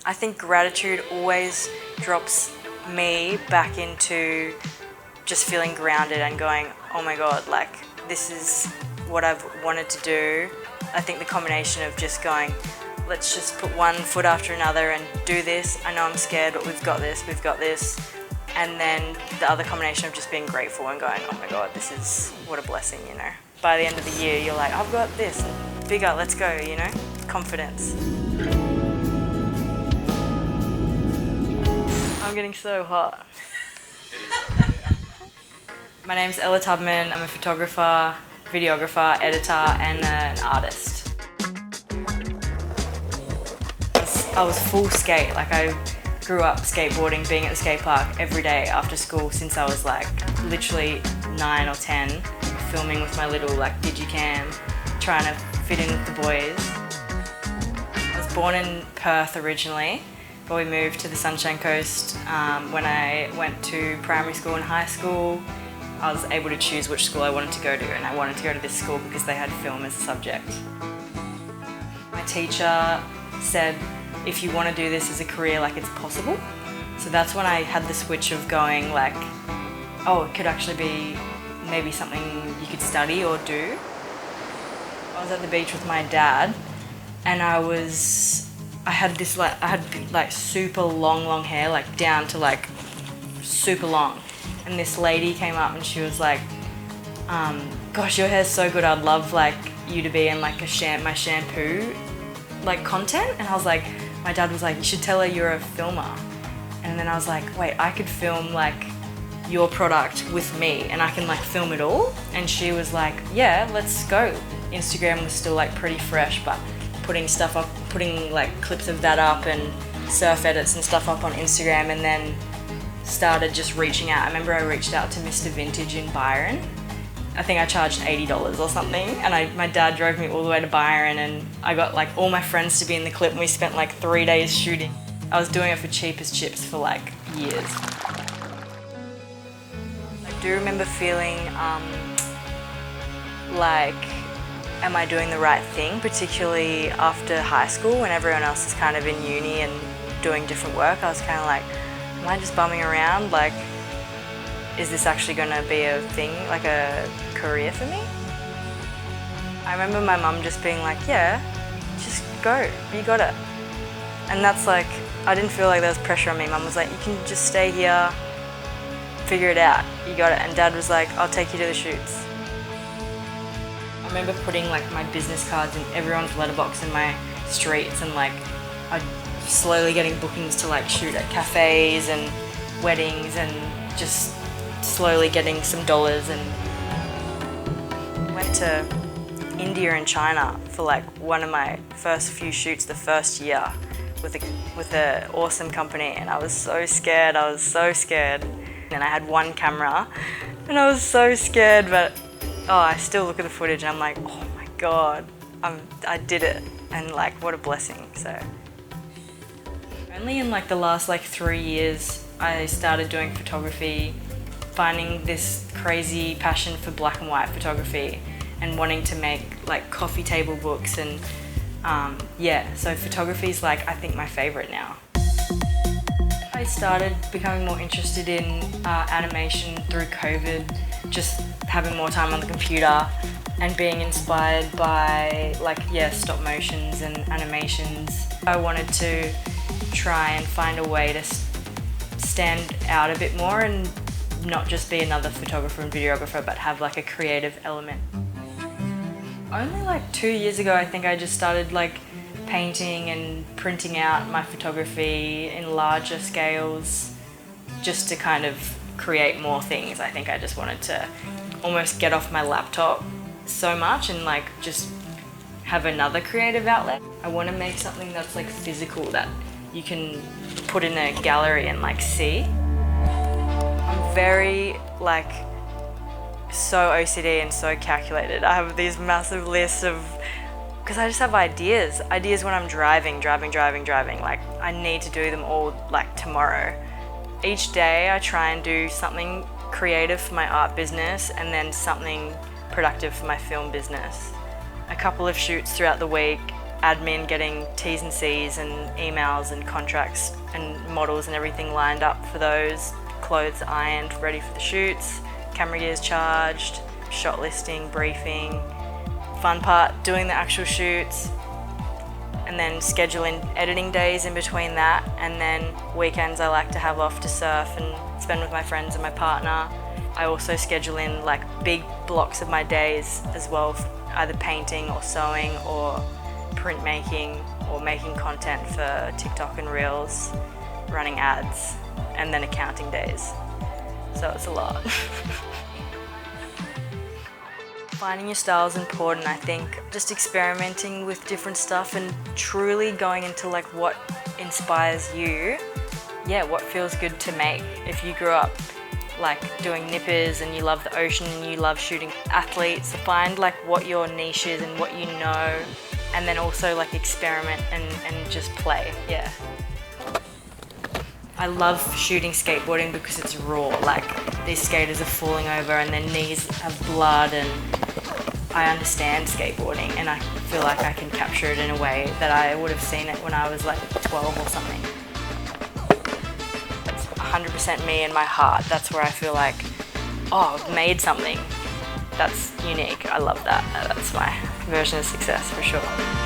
I think gratitude always drops me back into just feeling grounded and going, oh my God, like this is what I've wanted to do. I think the combination of just going, let's just put one foot after another and do this. I know I'm scared, but we've got this. And then the other combination of just being grateful and going, oh my God, this is what a blessing, you know. By the end of the year, you're like, I've got this, bigger, let's go, you know, confidence. I'm getting so hot. My name's Ella Tubman. I'm a photographer, videographer, editor, and an artist. I was full skate. Like I grew up skateboarding, being at the skate park every day after school since I was like literally 9 or 10, filming with my little like digicam, trying to fit in with the boys. I was born in Perth originally, but we moved to the Sunshine Coast when I went to primary school and high school. I was able to choose which school I wanted to go to, and I wanted to go to this school because they had film as a subject. My teacher said, if you want to do this as a career, like it's possible. So that's when I had the switch of going like, oh, it could actually be maybe something you could study or do. I was at the beach with my dad, and I had super long hair, like down to like super long. And this lady came up and she was like, gosh, your hair's so good, I'd love like you to be in like my shampoo like content. And I was like, my dad was like, you should tell her you're a filmer. And then I was like, wait, I could film like your product with me and I can like film it all. And she was like, yeah, let's go. Instagram was still like pretty fresh, but putting stuff up, putting like clips of that up and surf edits and stuff up on Instagram, and then started just reaching out. I remember I reached out to Mr. Vintage in Byron. I think I charged $80 or something, and my dad drove me all the way to Byron, and I got like all my friends to be in the clip, and we spent like 3 days shooting. I was doing it for cheap as chips for like years. I do remember feeling like, am I doing the right thing, particularly after high school when everyone else is kind of in uni and doing different work. I was kind of like, am I just bumming around? Like, is this actually going to be a thing, like a career for me? I remember my mum just being like, yeah, just go, you got it. And that's like, I didn't feel like there was pressure on me. Mum was like, you can just stay here, figure it out, you got it. And Dad was like, I'll take you to the shoots. I remember putting like my business cards in everyone's letterbox in my streets, and like I slowly getting bookings to like shoot at cafes and weddings, and just slowly getting some dollars. And went to India and China for like one of my first few shoots the first year with an awesome company, and I was so scared. And I had one camera and I was so scared, but I still look at the footage and I'm like, oh my God, I did it, and like what a blessing. So only in like the last like 3 years I started doing photography, finding this crazy passion for black and white photography and wanting to make like coffee table books, and so photography is like, I think, my favorite now. I started becoming more interested in animation through COVID, just having more time on the computer and being inspired by stop motions and animations. I wanted to try and find a way to stand out a bit more and not just be another photographer and videographer, but have like a creative element. Only like 2 years ago, I think I just started like painting and printing out my photography in larger scales just to kind of create more things. I think I just wanted to almost get off my laptop so much and like just have another creative outlet. I want to make something that's like physical that you can put in a gallery and like see. I'm very like so OCD and so calculated. I have these massive lists of, because I just have ideas when I'm driving. Like I need to do them all like tomorrow. Each day I try and do something creative for my art business and then something productive for my film business. A couple of shoots throughout the week, admin, getting T's and C's and emails and contracts and models and everything lined up for those, clothes ironed, ready for the shoots, camera gears charged, shot listing, briefing. Fun part, doing the actual shoots, and then scheduling editing days in between that, and then weekends I like to have off to surf and spend with my friends and my partner. I also schedule in like big blocks of my days as well, either painting or sewing or printmaking or making content for TikTok and Reels, running ads, and then accounting days. So it's a lot. Finding your style is important, I think. Just experimenting with different stuff and truly going into like what inspires you. Yeah, what feels good to make. If you grew up like doing nippers and you love the ocean and you love shooting athletes, find like what your niche is and what you know, and then also like experiment and just play, yeah. I love shooting skateboarding because it's raw. Like these skaters are falling over and their knees have blood, and I understand skateboarding and I feel like I can capture it in a way that I would have seen it when I was like 12 or something. It's 100% me and my heart. That's where I feel like, oh, I've made something that's unique. I love that. That's my version of success for sure.